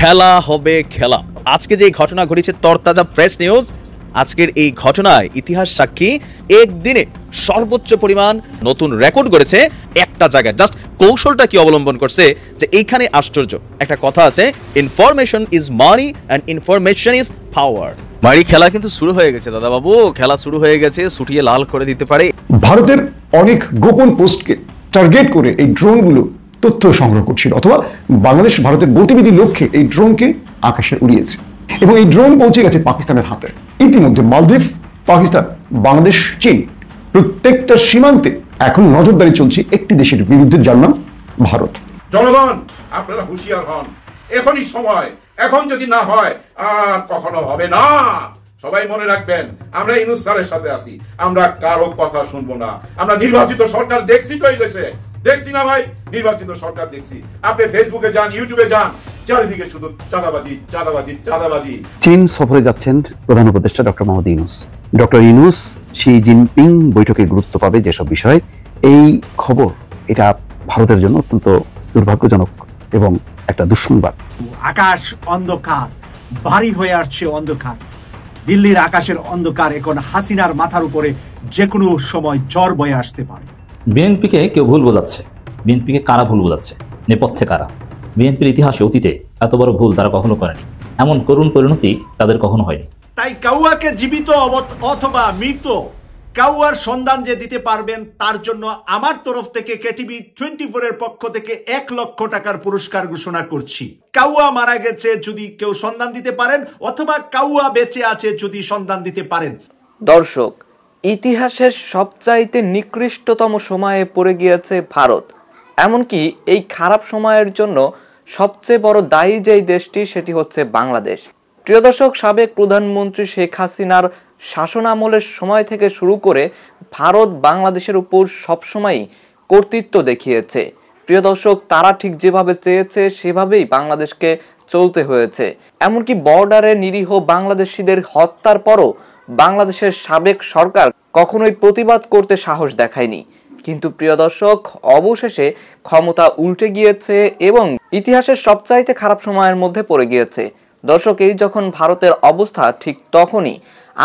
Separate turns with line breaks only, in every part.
খেলা হবে খেলা। আজকে যে ঘটনা ঘটেছে তরতাজা ফ্রেশ নিউজ, আজকের এই ঘটনায় ইতিহাস সাক্ষী একদিনে সর্বোচ্চ পরিমাণ নতুন রেকর্ড করেছে একটা জায়গায়। জাস্ট কৌশলটা কি অবলম্বন করছে যে এইখানে আশ্চর্য একটা কথা আছে, information is money and information is power. মারি খেলা কিন্তু শুরু হয়ে গেছে দাদা বাবু, খেলা শুরু হয়ে গেছে, ছুটিয়ে লাল করে দিতে পারে।
ভারতের অনেক গোপন পোস্টকে টার্গেট করে এই ড্রোনগুলো তথ্য সংগ্রহ করছিল, অথবা বাংলাদেশ ভারতের গতিবিধি লক্ষ্যে এই ড্রোনকে আকাশে উড়িয়েছে এবং এই ড্রোন পৌঁছে গেছে পাকিস্তানের হাতে। ইতিমধ্যে মালদ্বীপ, পাকিস্তান, বাংলাদেশ, চীন প্রত্যেকটা সীমান্তে এখন নজরদারি চলছে একটি দেশের বিরুদ্ধে, যার নাম ভারত।
জনগণ আপনারা হুঁশিয়ার হন, এখনই সময়, এখন যদি না হয় আর কখনো হবে না। সবাই মনে রাখবেন, আমরা ইউনূস স্যারের সাথে আছি, আমরা কারো কথা শুনবো না। আমরা নির্বাচিত সরকার দেখছি তো এই দেশে, দেখছি না ভাই, নির্বাচিত সরকার দেখছি। আপনি ফেসবুকে যান, ইউটিউবে যান, চারিদিকে শুধু চাঁদাবাজি চাঁদাবাজি চাঁদাবাজি।
চীন সফরে যাচ্ছেন প্রধান উপদেষ্টা doctor Mohammad Yunus. Doctor Yunus Xi Jinping বৈঠকে গুরুত্ব পাবে যেসব বিষয়, এই খবর এটা ভারতের জন্য অত্যন্ত দুর্ভাগ্যজনক এবং একটা দুঃসংবাদ।
আকাশ অন্ধকার, ভারী হয়ে আসছে অন্ধকার। দিল্লির আকাশের অন্ধকার এখন হাসিনার মাথার উপরে যে কোনো সময় ঝড় বয়ে আসতে পারে।
বিএনপিকে কেউ ভুল বোঝাচ্ছে। বিএনপিকে কারা ভুল বোঝাচ্ছে? নেপথ্যে কারা? বিএনপির ইতিহাসে অতীতে এত বড় ভুল তারা কখনো করেনি, এমন করুণ পরিণতি তাদের কখনো হয়নি।
তাই কাউয়াকে জীবিত অথবা মৃত কাউয়ার সন্ধান যে দিতে পারবেন, তার জন্য আমার তরফ থেকে কেটিভি 24 এর পক্ষ থেকে 1 লক্ষ টাকার পুরস্কার ঘোষণা করছি। কাউয়া মারা গেছে যদি কেউ সন্ধান দিতে পারেন, অথবা কাউয়া বেঁচে আছে যদি সন্ধান দিতে পারেন।
দর্শক, ইতিহাসের সবচাইতে নিকৃষ্টতম সময়ে পড়ে গিয়েছে ভারত। এমনকি এই খারাপ সময়ের জন্য সবচেয়ে বড় দায়ী যেই দেশটি, সেটি হচ্ছে বাংলাদেশ। প্রিয় দর্শক, সাবেক প্রধানমন্ত্রী শেখ হাসিনার শাসনামলের সময় থেকে শুরু করে ভারত বাংলাদেশের উপর সবসময়ই কর্তৃত্ব দেখিয়েছে। প্রিয় দর্শক, তারা ঠিক যেভাবে চেয়েছে সেভাবেই বাংলাদেশকে চলতে হয়েছে। এমনকি বর্ডারে নিরীহ বাংলাদেশিদের হত্যার পরও বাংলাদেশের সাবেক সরকার কখনোই প্রতিবাদ করতে সাহস দেখায়নি। কিন্তু প্রিয় দর্শক, অবশেষে ক্ষমতা উল্টে গিয়েছে এবং ইতিহাসের সবচাইতে খারাপ সময়ের মধ্যে পড়ে গিয়েছে। দর্শক, এই যখন ভারতের অবস্থা, ঠিক তখনই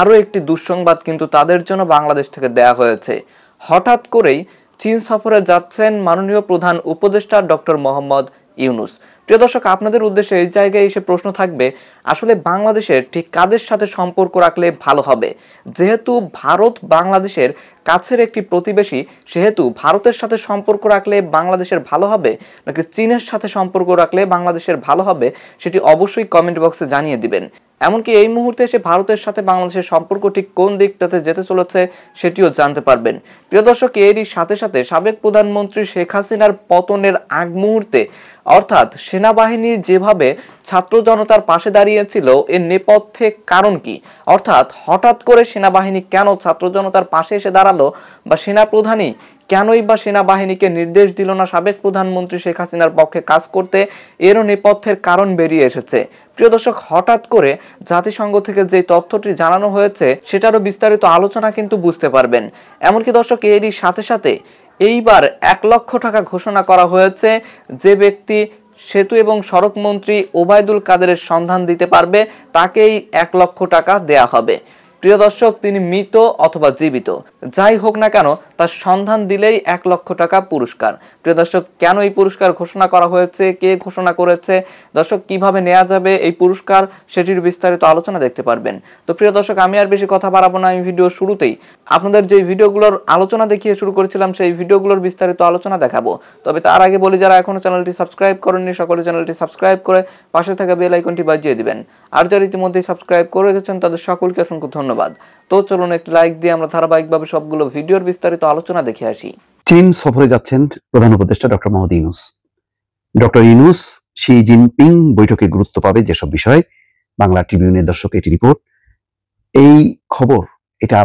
আরও একটি দুঃসংবাদ কিন্তু তাদের জন্য বাংলাদেশ থেকে দেয়া হয়েছে। হঠাৎ করেই চীন সফরে যাচ্ছেন মাননীয় প্রধান উপদেষ্টা ডক্টর মোহাম্মদ ইউনূস। প্রিয় দর্শক, আপনাদের উদ্দেশ্যে এই জায়গায় এসে প্রশ্ন থাকবে, আসলে বাংলাদেশের ঠিক কাদের সাথে সম্পর্ক রাখলে ভালো হবে? যেহেতু ভারত বাংলাদেশের কাছের একটি প্রতিবেশী, সেহেতু ভারতের সাথে সম্পর্ক রাখলে বাংলাদেশের ভালো হবে নাকি চীনের সাথে সম্পর্ক রাখলে বাংলাদেশের ভালো হবে, সেটি অবশ্যই কমেন্ট বক্সে জানিয়ে দিবেন। এমনকি এই মুহূর্তে এসে ভারতের সাথে বাংলাদেশের সম্পর্ক ঠিক কোন দিকটাতে যেতে চলেছে সেটিও জানতে পারবেন। প্রিয় দর্শক, এরই সাথে সাথে সাবেক প্রধানমন্ত্রী শেখ হাসিনার পতনের আগ মুহূর্তে, অর্থাৎ সেনাবাহিনী যেভাবে ছাত্র জনতার পাশে দাঁড়িয়েছিল, এর নেপথ্যে কারণ কি? অর্থাৎ হঠাৎ করে সেনাবাহিনী কেন ছাত্র জনতার পাশে এসে দাঁড়ালো, বা সেনাপ্রধানই কেনই বা সেনাবাহিনীকে নির্দেশ দিল না সাবেক প্রধানমন্ত্রী শেখ হাসিনার পক্ষে কাজ করতে, এরও নেপথ্যের কারণ বেরিয়ে এসেছে। প্রিয় দর্শক, হঠাৎ করে জাতিসংঘ থেকে যে তথ্যটি জানানো হয়েছে সেটারও বিস্তারিত আলোচনা কিন্তু বুঝতে পারবেন। এমনকি দর্শক, এরই সাথে সাথে এইবার 1 লক্ষ টাকা ঘোষণা করা হয়েছে। যে ব্যক্তি সেতু এবং সড়ক মন্ত্রী ওবায়দুল কাদেরের সন্ধান দিতে পারবে, তাকেই 1 লক্ষ টাকা দেয়া হবে। প্রিয় দর্শক, তিনি মৃত অথবা জীবিত যাই হোক না কেন, তার সন্ধান দিলেই 1 লক্ষ টাকা পুরস্কার। প্রিয় দর্শক, কেন এই পুরস্কার ঘোষণা করা হয়েছে, কে ঘোষণা করেছে, দর্শক কিভাবে নেওয়া যাবে এই পুরস্কার, সেটির বিস্তারিত আলোচনা দেখতে পারবেন। তো প্রিয় দর্শক, আমি আর বেশি কথা বাড়াবো না। আমি ভিডিও শুরুতেই আপনাদের যে ভিডিওগুলোর আলোচনা দেখিয়ে শুরু করেছিলাম, সেই ভিডিওগুলোর বিস্তারিত আলোচনা দেখাবো। তবে তার আগে বলি, যারা এখনো চ্যানেলটি সাবস্ক্রাইব করেননি, সকলে চ্যানেলটি সাবস্ক্রাইব করে পাশে থাকা বেল আইকনটি বাজিয়ে দিবেন। আর যারা ইতিমধ্যেই সাবস্ক্রাইব করে রেখেছেন তাদের সকলকে অসংখ্য ধন্যবাদ। তো চলুন একটি লাইক দিয়ে আমরা ধারাবাহিকভাবে সবগুলো ভিডিওর বিস্তারিত আলোচনা দেখে আসি।
চীন সফরে যাচ্ছেন প্রধান উপদেষ্টা doctor Mohammad Yunus. Doctor Yunus Xi Jinping বৈঠকে গুরুত্ব পাবে যেসব বিষয়, বাংলা ট্রিবিউনের দর্শক এটি রিপোর্ট। এই খবর এটা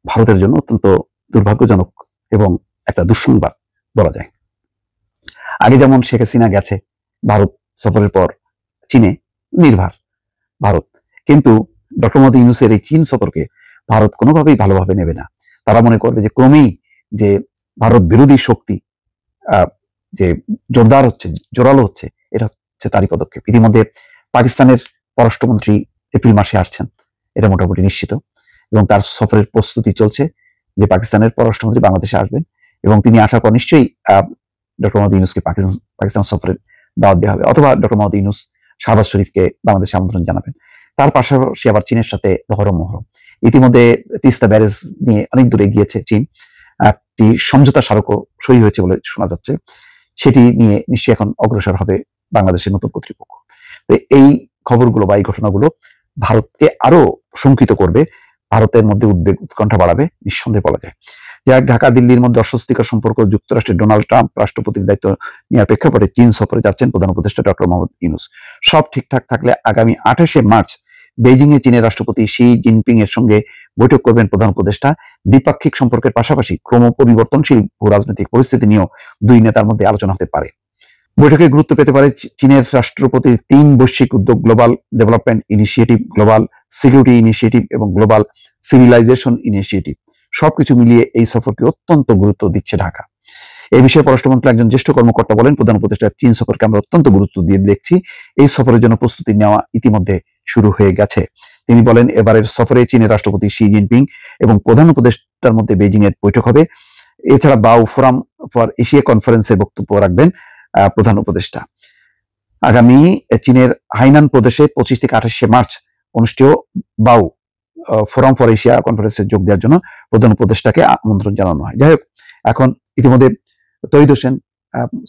ভারতের জন্য অত্যন্ত দুর্ভাগ্যজনক এবং একটা দুঃসংবাদ বলা যায়। আগে যেমন শেখ হাসিনা গেছে ভারত সফরের পর চীনে, নির্ভর ভারত, কিন্তু ডক্টর মোহাম্মদ ইউনূসের এই চীন সফরকে ভারত কোনোভাবেই ভালোভাবে নেবে না। তারা মনে করবে যে ক্রমেই যে ভারত বিরোধী শক্তি যে জোরদার হচ্ছে, জোরালো হচ্ছে, এটা হচ্ছে তারই পদক্ষেপ। ইতিমধ্যে পাকিস্তানের পররাষ্ট্রমন্ত্রী এপ্রিল মাসে আসছেন, এটা মোটামুটি নিশ্চিত, এবং তার সফরের প্রস্তুতি চলছে যে পাকিস্তানের পররাষ্ট্রমন্ত্রী বাংলাদেশে আসবেন এবং তিনি আসার পর নিশ্চয়ই ডক্টর মোহাম্মদ ইউনূসকে পাকিস্তান সফরের দাওয়াত দেওয়া হবে, অথবা ডক্টর মোহাম্মদ ইউনূস শাহবাজ শরীফকে বাংলাদেশে আমন্ত্রণ জানাবেন। তার পাশাপাশি আবার চীনের সাথে ধরম মহরম, ইতিমধ্যে তিস্তা ব্যারেজ নিয়ে অনেক দূরে গিয়েছে চীন, একটি সমঝোতা স্মারকও সই হয়েছে বলে শোনা যাচ্ছে, সেটি নিয়ে নিশ্চয়ই এখন অগ্রসর হবে বাংলাদেশের নতুন কর্তৃপক্ষ। এই খবরগুলো বা এই ঘটনাগুলো ভারতকে আরো শঙ্কিত করবে, ভারতের মধ্যে উদ্বেগ উৎকণ্ঠা বাড়াবে নিঃসন্দেহে বলা যায়। যাক, ঢাকা দিল্লির মধ্যে অস্বস্তিকর সম্পর্ক, যুক্তরাষ্ট্রের ডোনাল্ড ট্রাম্প রাষ্ট্রপতির দায়িত্ব নেওয়ার প্রেক্ষাপটে চীন সফরে যাচ্ছেন প্রধান উপদেষ্টা ডক্টর মোহাম্মদ ইউনূস। সব ঠিকঠাক থাকলে আগামী 28শে মার্চ বেইজিং এ চীনের রাষ্ট্রপতি শি জিনপিং এর সঙ্গে বৈঠক করবেন প্রধান উপদেষ্টা। দ্বিপাক্ষিক সম্পর্কের পাশাপাশি ক্রম পরিবর্তনশীল ভূরাজনৈতিক পরিস্থিতি নিয়েও দুই নেতার মধ্যে আলোচনা হতে পারে। বৈঠকে গুরুত্ব পেতে পারে চীনের রাষ্ট্রপতির 3 বৈশ্বিক উদ্যোগ, global development initiative, global security initiative এবং গ্লোবাল সিভিলাইজেশন ইনিশিয়েটিভ। সবকিছু মিলিয়ে এই সফরকে অত্যন্ত গুরুত্ব দিচ্ছে ঢাকা। এই বিষয়ে পররাষ্ট্র মন্ত্রণালয়ের একজন জ্যেষ্ঠ কর্মকর্তা বলেন, প্রধান উপদেষ্টার চীন সফরকে আমরা অত্যন্ত গুরুত্ব দিয়ে দেখছি। এই সফরের জন্য প্রস্তুতি নেওয়া ইতিমধ্যে শুরু হয়ে গেছে। তিনি বলেন, এবারের সফরে চীনের রাষ্ট্রপতি শি জিনপিং এবং প্রধান উপদেষ্টার মধ্যে বেইজিং এর বৈঠক হবে। এছাড়া বাউ ফোরাম ফর এশিয়া কনফারেন্সে বক্তব্য রাখবেন প্রধান উপদেষ্টা। আগামী চীনের হাইনান প্রদেশে 25 থেকে 28শে মার্চ অনুষ্ঠেয় বাউ ফোরাম ফর এশিয়া কনফারেন্সে যোগ দেওয়ার জন্য প্রধান উপদেষ্টাকে আমন্ত্রণ জানানো হয়। যাই হোক, এখন ইতিমধ্যে তহিদ হোসেন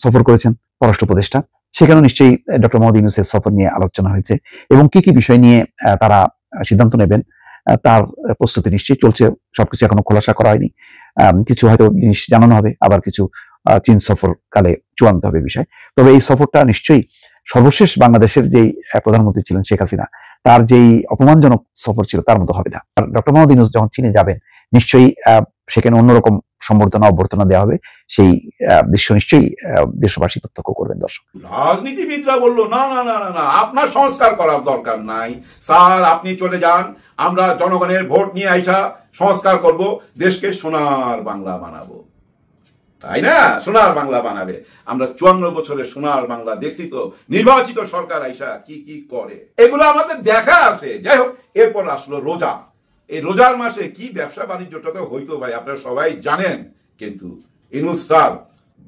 সফর করেছেন পররাষ্ট্র উপদেষ্টা, সেখানেও নিশ্চয়ই ডক্টর মোহাম্মদ ইউনূসের সফর নিয়ে আলোচনা হয়েছে এবং কি কি বিষয় নিয়ে তারা সিদ্ধান্ত নেবেন তার প্রস্তুতি নিশ্চয়ই চলছে। সবকিছু এখনো খোলাসা করা হয়নি, কিছু হয়তো জিনিস জানানো হবে, আবার কিছু চীন সফর কালে চূড়ান্ত হবে বিষয়। তবে এই সফরটা নিশ্চয়ই সর্বশেষ বাংলাদেশের যেই প্রধানমন্ত্রী ছিলেন শেখ হাসিনা, তার যেই অপমানজনক সফর ছিল তার মতো হবে না। আর ডক্টর মোহাম্মদ ইউনূস যখন চীনে যাবেন নিশ্চয়ই সেখানে অন্যরকম অভ্যর্থনা দেওয়া হবে, সেই দৃশ্য নিশ্চয়ই দেশবাসী প্রত্যক্ষ করবেন। দর্শক,
রাজনীতিবিদরা বললো না না না না না, আপনার সংস্কার করার দরকার নাই স্যার, আপনি চলে যান, আমরা জনগণের ভোট নিয়ে আইসা সংস্কার করব, দেশকে সোনার বাংলা বানাবো। তাই না, সোনার বাংলা বানাবে। আমরা 54 বছরের সোনার বাংলা দেখছি তো, নির্বাচিত সরকার আইসা কি কি করে এগুলো আমাদের দেখা আছে। যাই হোক, এরপর আসলো রোজা। এই রোজার মাসে কি ব্যবসা বাণিজ্যটা তো হইতো ভাই, আপনারা সবাই জানেন। কিন্তু ইউনূস স্যার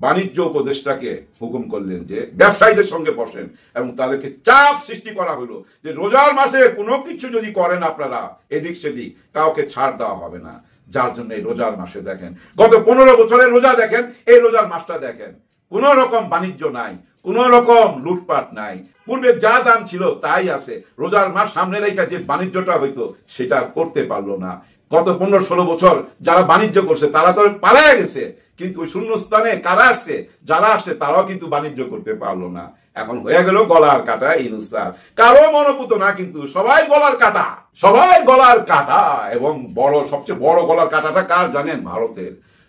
বাণিজ্য উপদেষ্টাকে হুকুম করলেন যে ব্যবসায়ীদের সঙ্গে বসেন এবং তাদেরকে চাপ সৃষ্টি করা হলো যে রোজার মাসে কোনো কিছু যদি করেন আপনারা এদিক সেদিক, কাউকে ছাড় দেওয়া হবে না। যার জন্য এই রোজার মাসে দেখেন, গত 15 বছরের রোজা দেখেন, এই রোজার মাসটা দেখেন, কোন রকম বাণিজ্য নাই, কোন রকম লুটপাট নাই, পূর্বে যা দাম ছিল তাই আছে। রোজার মাস সামনে রেখে যে বাণিজ্যটা হইতো সেটা করতে পারলো না। গত 15-16 বছর যারা বাণিজ্য করছে তারা তো পালায় গেছে, কিন্তু ওই শূন্যস্থানে কারা আসছে, যারা আসছে তারাও কিন্তু বাণিজ্য করতে পারলো না। এখন হয়ে গেল গলার কাটা ইউনূস স্যার। কারো মনোপুত না, কিন্তু সবাই গলার কাটা, সবাই গলার কাটা। এবং সবচেয়ে বড় গলার কাটাটা কার জানেন?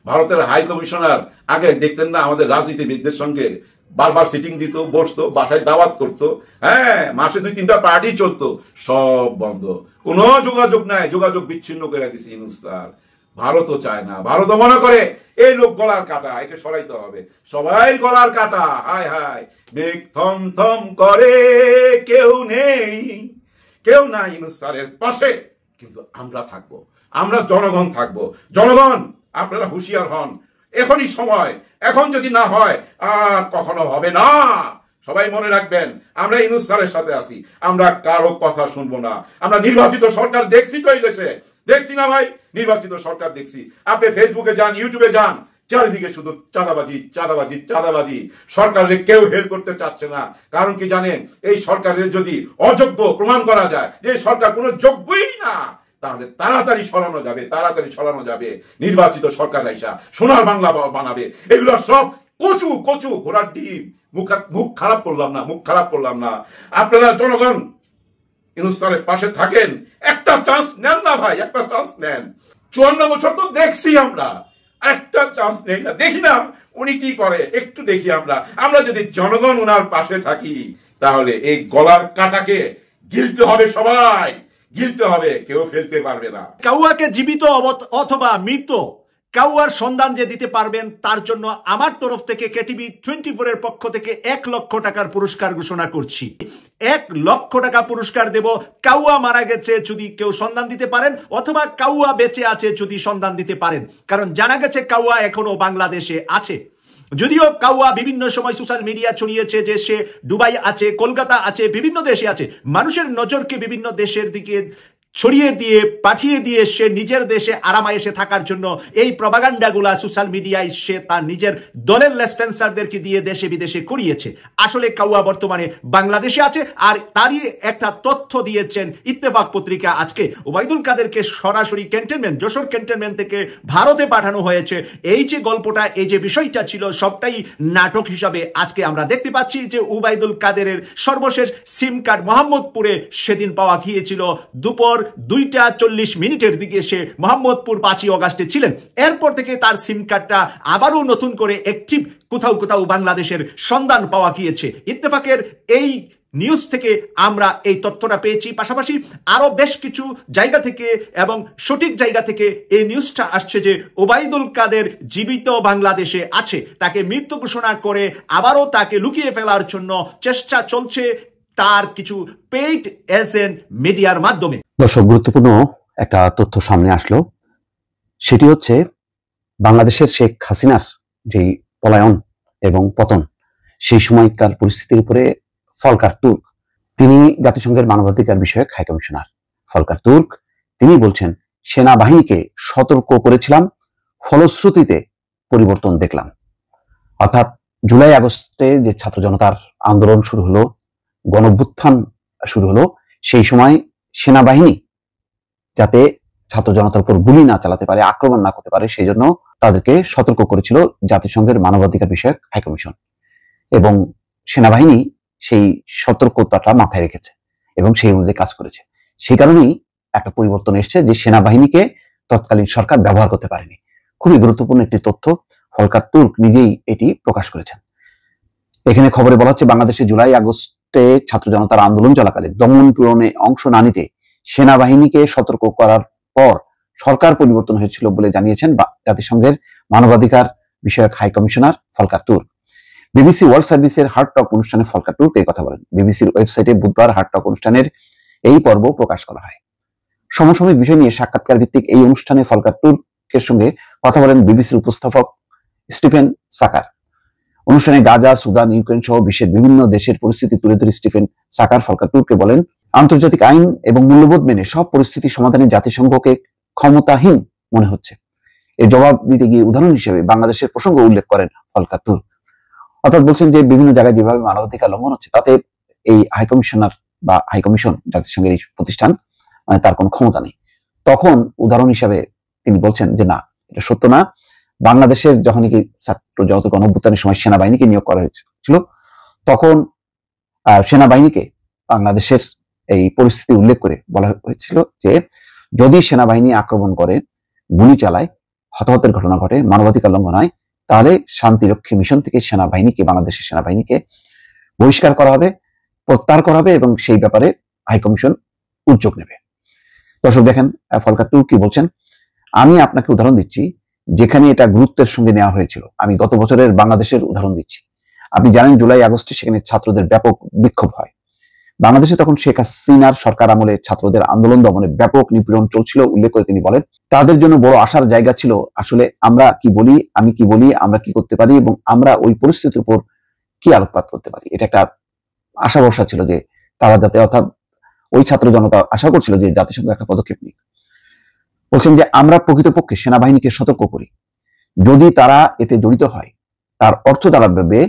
ভারতের হাই কমিশনার। আগে দেখতেন না আমাদের রাজনীতিবিদদের সঙ্গে বারবার সিটিং দিত, বসতো, বাসায় দাওয়াত করতো, হ্যাঁ, মাসে 2-3টা পার্টি চলতো, সব বন্ধ, কোনো যোগাযোগ নাই, যোগাযোগ বিচ্ছিন্ন করে দিছে ইউনূস স্যার। ভারতও চায় না, ভারতও মনে করে এই লোক গলার কাটা, একে সরাইতে হবে। সবাই গলার কাটা, হায় হায়, মেঘ থম থম করে, কেউ নেই, কেউ না ইউনূস স্যারের পাশে। কিন্তু আমরা থাকবো, আমরা জনগণ থাকবো। জনগণ আপনারা হুঁশিয়ার হন, এখনই সময়, এখন যদি না হয় আর কখনো হবে না। সবাই মনে রাখবেন, আমরা ইউনূস স্যারের সাথে আছি, আমরা কারো কথা শুনবো না। আমরা নির্বাচিত সরকার দেখছি তো এই দেশে, দেখছি না ভাই, নির্বাচিত সরকার দেখছি। আপনি ফেসবুকে যান, ইউটিউবে যান, চারিদিকে শুধু চাঁদাবাজি চাঁদাবাজি চাঁদাবাজি। সরকারের কেউ হেল্প করতে চাচ্ছে না। কারণ কি জানেন, এই সরকারের যদি অযোগ্য প্রমাণ করা যায় যে সরকার কোনো যোগ্যই না, তাহলে তাড়াতাড়ি সরানো যাবে। নির্বাচিত সরকার আইসা সোনার বাংলা বানাবে। এগুলো সব কচু কচু ঘোড়ার ডিম। মুখ খারাপ করলাম না। আপনারা জনগণ ইউনূস স্যারের পাশে থাকেন, একটা চান্স নেন না ভাই, একটা চান্স নেন। 54 বছর তো দেখছি আমরা, একটা চান্স নেই না, দেখি না উনি কি করে, একটু দেখি আমরা যদি জনগণ উনার পাশে থাকি, তাহলে এই গলার কাটাকে গিলতে হবে, সবাই গিলতে হবে, কেউ ফেলতে পারবে না।
কাউয়াকে জীবিত অথবা মৃত কাউয়ার সন্ধান যে দিতে পারবেন তার জন্য আমার তরফ থেকে কেটিভি 24 এর পক্ষ থেকে 1 লক্ষ টাকার পুরস্কার ঘোষণা করছি। 1,00,000 টাকা পুরস্কার দেব কাউয়া মারা গেছে যদি কেউ সন্ধান দিতে পারেন, অথবা কাউয়া বেঁচে আছে যদি সন্ধান দিতে পারেন। কারণ জানা গেছে কাউয়া এখনো বাংলাদেশে আছে। যদিও কাউয়া বিভিন্ন সময় সোশ্যাল মিডিয়া ছড়িয়েছে যে সে দুবাই আছে, কলকাতা আছে, বিভিন্ন দেশে আছে। মানুষের নজরকে বিভিন্ন দেশের দিকে ছড়িয়ে দিয়ে পাঠিয়ে দিয়ে সে নিজের দেশে আরামায়েশে থাকার জন্য এই প্রপাগান্ডাগুলা সোশ্যাল মিডিয়ায় সে তার নিজের দলের লেসপেন্সারদেরকে দিয়ে দেশে বিদেশে করিয়েছে। আসলে কাউয়া বর্তমানে বাংলাদেশে আছে। আর তারই একটা তথ্য দিয়েছেন ইত্তেফাক পত্রিকা আজকে। ওবায়দুল কাদেরকে সরাসরি ক্যান্টনমেন্ট, যশোর ক্যান্টনমেন্ট থেকে ভারতে পাঠানো হয়েছে। এই যে গল্পটা, এই যে বিষয়টা ছিল, সবটাই নাটক হিসাবে আজকে আমরা দেখতে পাচ্ছি যে ওবায়দুল কাদেরের সর্বশেষ সিম কার্ড মোহাম্মদপুরে সেদিন পাওয়া গিয়েছিল। দুপুর 2:40 দিকে সে মোহাম্মদপুর 5ই অগাস্টে ছিলেন। এরপর থেকে তার সিম কার্ডটা আবারও নতুন করে অ্যাক্টিভ কোথাও কোথাও বাংলাদেশের সন্ধান পাওয়া গিয়েছে। ইত্তেফাকের এই নিউজ থেকে আমরা এই তথ্যটা পেয়েছি। পাশাপাশি আরো বেশ কিছু জায়গা থেকে এবং সঠিক জায়গা থেকে এই নিউজটা আসছে যে ওবায়দুল কাদের জীবিত বাংলাদেশে আছে। তাকে মৃত্যু ঘোষণা করে আবারও তাকে লুকিয়ে ফেলার জন্য চেষ্টা চলছে তার কিছু পেইড এজেন্ট মিডিয়ার মাধ্যমে।
দর্শক, গুরুত্বপূর্ণ একটা তথ্য সামনে আসলো। সেটি হচ্ছে বাংলাদেশের শেখ হাসিনার যে পলায়ন এবং পতন, সেই সময়কার পরিস্থিতির উপরে ফলকার তুর্ক, তিনি জাতিসংঘের মানবাধিকার বিষয়ক হাই কমিশনার ফলকার তুর্ক, তিনি বলছেন সেনাবাহিনীকে সতর্ক করেছিলাম, ফলশ্রুতিতে পরিবর্তন দেখলাম। অর্থাৎ জুলাই আগস্টে যে ছাত্র জনতার আন্দোলন শুরু হলো, গণঅভ্যুত্থান শুরু হলো, সেই সময় সেনাবাহিনী যাতে ছাত্র জনতার উপর গুলি না চালাতে পারে, আক্রমণ না করতে পারে, সেই জন্য তাদেরকে সতর্ক করেছিল জাতিসংঘের মানবাধিকার বিষয়ক হাইকমিশন। এবং সেনাবাহিনী সেই সতর্কতাটা মাথায় রেখেছে এবং সেই অনুযায়ী কাজ করেছে। সেই কারণেই একটা পরিবর্তন এসছে যে সেনাবাহিনীকে তৎকালীন সরকার ব্যবহার করতে পারেনি। খুবই গুরুত্বপূর্ণ একটি তথ্য, ফলকার তুর্ক নিজেই এটি প্রকাশ করেছেন। এখানে খবরে বলা হচ্ছে বাংলাদেশে জুলাই আগস্টে ছাত্র জনতার আন্দোলন চলাকালে দমন পীড়নে অংশ না নিতে সেনাবাহিনীকে সতর্ক করার পর সরকার পরিবর্তন হয়েছিল বলে জানিয়েছেন জাতিসংঘের মানবাধিকার বিষয়ক high commissioner Volker Turk. BBC World সার্ভিসের হার্ট টক অনুষ্ঠানে ফলকার তুর্ক এই কথা বলেন। বিবিসির ওয়েবসাইটে বুধবার হার্ট টক অনুষ্ঠানের এই পর্ব প্রকাশ করা হয়। সমসাময়িক বিষয় নিয়ে সাক্ষাৎকার ভিত্তিক এই অনুষ্ঠানে ফলকার তুর্কের সঙ্গে কথা বলেন বিবিসির উপস্থাপক স্টিফেন সাকার। অনুষ্ঠানে গাজা, সুদান, ইউক্রেন সহ বিশ্বের বিভিন্ন দেশের পরিস্থিতি তুলে ধরে স্টিফেন সাকার ফলকার তুর্ককে বলেন, আন্তর্জাতিক আইন এবং মূল্যবোধ মেনে সব পরিস্থিতি সমাধানে জাতিসংঘকে ক্ষমতাহীন মনে হচ্ছে। এর জবাব দিতে গিয়ে উদাহরণ হিসেবে বাংলাদেশের প্রসঙ্গ উল্লেখ করেন ফলকার তুর্ক। অর্থাৎ বলছেন যে বিভিন্ন জায়গায় যেভাবে মানবাধিকার লঙ্ঘন হচ্ছে তাতে এই হাইকমিশনার বা হাইকমিশন, জাতিসংঘের এই প্রতিষ্ঠান, তার কোনো ক্ষমতা নেই। তখন উদাহরণ হিসাবে তিনি বলছেন যে না, এটা সত্য না। বাংলাদেশের যখন কি ছাত্র জনতা গণঅভ্যুত্থানের সময় সেনাবাহিনীকে নিয়োগ করা হয়েছিল, তখন সেনাবাহিনীকে বাংলাদেশের এই পরিস্থিতি উল্লেখ করে বলা হয়েছিল যে যদি সেনাবাহিনী আক্রমণ করে, গুলি চালায়, হতাহতের ঘটনা ঘটে, মানবাধিকার লঙ্ঘন হয়, তাহলে শান্তিরক্ষী মিশন থেকে সেনাবাহিনীকে, বাংলাদেশের সেনাবাহিনীকে বহিষ্কার করা হবে, প্রত্যাহার করা হবে এবং সেই ব্যাপারে হাইকমিশন উদ্যোগ নেবে। দর্শক দেখেন ফলকার তুর্ক কি বলছেন। আমি আপনাকে উদাহরণ দিচ্ছি যেখানে এটা গুরুত্বের সঙ্গে নেওয়া হয়েছিল। আমি গত বছরের বাংলাদেশের উদাহরণ দিচ্ছি। আপনি জানেন জুলাই আগস্টে সেখানে ছাত্রদের ব্যাপক বিক্ষোভ হয়। বাংলাদেশে তখন শেখ হাসিনার সরকার আমলে ছাত্রদের আন্দোলন দমনে ব্যাপক নিপীড়ন চলছিল উল্লেখ করে তিনি বলেন, তাদের জন্য বড় আশার জায়গা ছিল আসলে আমরা কি বলি, আমি কি বলি, আমরা কি করতে পারি এবং আমরা ওই পরিস্থিতির উপর কি আলোকপাত করতে পারি। এটা একটা আশা ভরসা ছিল যে তারা যাতে, অর্থাৎ ওই ছাত্র জনতা আশা করছিল যে জাতিসংঘ একটা পদক্ষেপ নিক। বলছেন যে আমরা প্রকৃতপক্ষে সেনাবাহিনীকে সতর্ক করি, যদি তারা এতে জড়িত হয় তার অর্থ দাঁড়াবে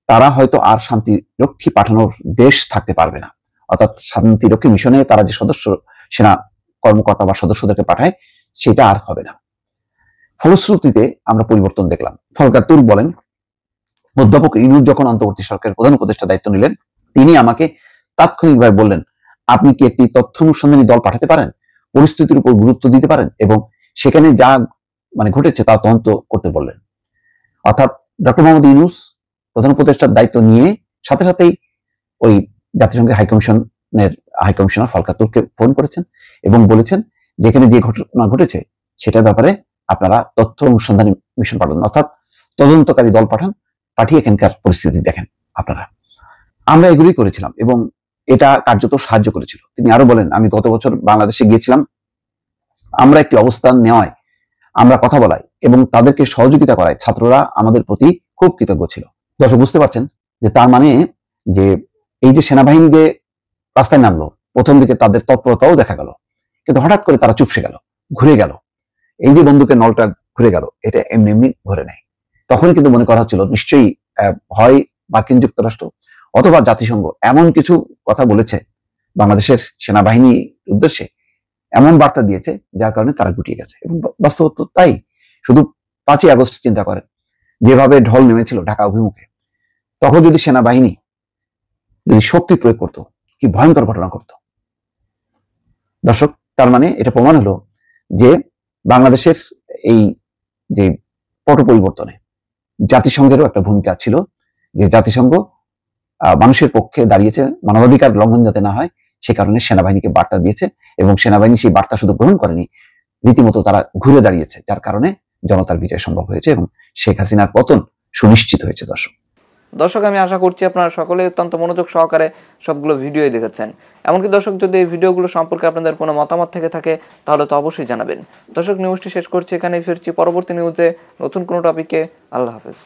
তারা হয়তো আর শান্তিরক্ষী পাঠানোর দেশ থাকতে পারবে না। অর্থাৎ শান্তিরক্ষী মিশনে তারা যে সদস্য, সেনা কর্মকর্তা বা সদস্যদেরকে পাঠায়, সেটা আর হবে না। ফলশ্রুতিতে আমরা পরিবর্তন দেখলাম। ফলকার তুর্ক বলেন, অধ্যাপক ইউনূস যখন অন্তর্বর্তী সরকারের প্রধান উপদেষ্টা দায়িত্ব নিলেন, তিনি আমাকে তাৎক্ষণিকভাবে বললেন, আপনি কি একটি তথ্য অনুসন্ধানী দল পাঠাতে পারেন, পরিস্থিতির উপর গুরুত্ব দিতে পারেন এবং সেখানে যা ঘটেছে তা তদন্ত করতে বললেন। অর্থাৎ ডক্টর মোহাম্মদ ইউনূস প্রধান উপদেষ্টার দায়িত্ব নিয়ে সাথে সাথেই ওই জাতিসংঘের হাইকমিশনার ফলকার তুর্ককে ফোন করেছেন এবং বলেছেন যেখানে যে ঘটনা ঘটেছে সেটার ব্যাপারে আপনারা তথ্য অনুসন্ধানী মিশন পাঠান, অর্থাৎ তদন্তকারী দল পাঠান, পাঠিয়ে এখানকার পরিস্থিতি দেখেন আপনারা। আমরা এগুলি করেছিলাম এবং এটা কার্যত সাহায্য করেছিল। তিনি আরো বলেন, আমি গত বছর বাংলাদেশে গিয়েছিলাম, আমরা একটি অবস্থান নেওয়ায়, আমরা কথা বলাই এবং তাদেরকে সহযোগিতা করায় ছাত্ররা আমাদের প্রতি খুব কৃতজ্ঞ ছিল। দর্শক বুঝতে পারছেন যে তার মানে যে এই যে সেনাবাহিনী যে রাস্তায় নামলো, প্রথম দিকে তাদের তৎপরতাও দেখা গেল, কিন্তু হঠাৎ করে তারা চুপসে গেল, ঘুরে গেল। এই যে বন্দুকের নলটা ঘুরে গেল, এটা এমনি এমনি ঘুরে নেয়। তখনই কিন্তু মনে করা হচ্ছিল নিশ্চয়ই হয় মার্কিন যুক্তরাষ্ট্র অথবা জাতিসংঘ এমন কিছু কথা বলেছে বাংলাদেশের সেনাবাহিনীর উদ্দেশ্যে, এমন বার্তা দিয়েছে যার কারণে তারা গুটিয়ে গেছে। এবং বাস্তবত তাই। শুধু 5ই আগস্ট চিন্তা করেন, যেভাবে ঢল নেমেছিল ঢাকা অভিমুখে, তখন যদি সেনাবাহিনী যদি শক্তি প্রয়োগ করত, কি ভয়ঙ্কর ঘটনা ঘটত। দর্শক, তার মানে এটা প্রমাণ হলো যে বাংলাদেশের এই যে পট পরিবর্তনে জাতিসংঘেরও একটা ভূমিকা ছিল, যে জাতিসংঘ মানুষের পক্ষে দাঁড়িয়েছে, মানবাধিকার লঙ্ঘন যাতে না হয় সে কারণে সেনাবাহিনীকে বার্তা দিয়েছে, এবং সেনাবাহিনী সেই বার্তা শুধু গ্রহণ করেনি, রীতিমতো তারা ঘুরে দাঁড়িয়েছে, যার কারণে জনতার বিজয় সম্ভব হয়েছে এবং শেখ হাসিনার পতন সুনিশ্চিত হয়েছে।
দর্শক, আমি আশা করছি আপনারা সকলে অত্যন্ত মনোযোগ সহকারে সবগুলো ভিডিওই দেখেছেন। এমনকি দর্শক, যদি এই ভিডিওগুলো সম্পর্কে আপনাদের কোনো মতামত থেকে থাকে তাহলে তো অবশ্যই জানাবেন। দর্শক, নিউজটি শেষ করছি এখানেই, ফিরছি পরবর্তী নিউজে নতুন কোনো টপিকে। আল্লাহ হাফেজ।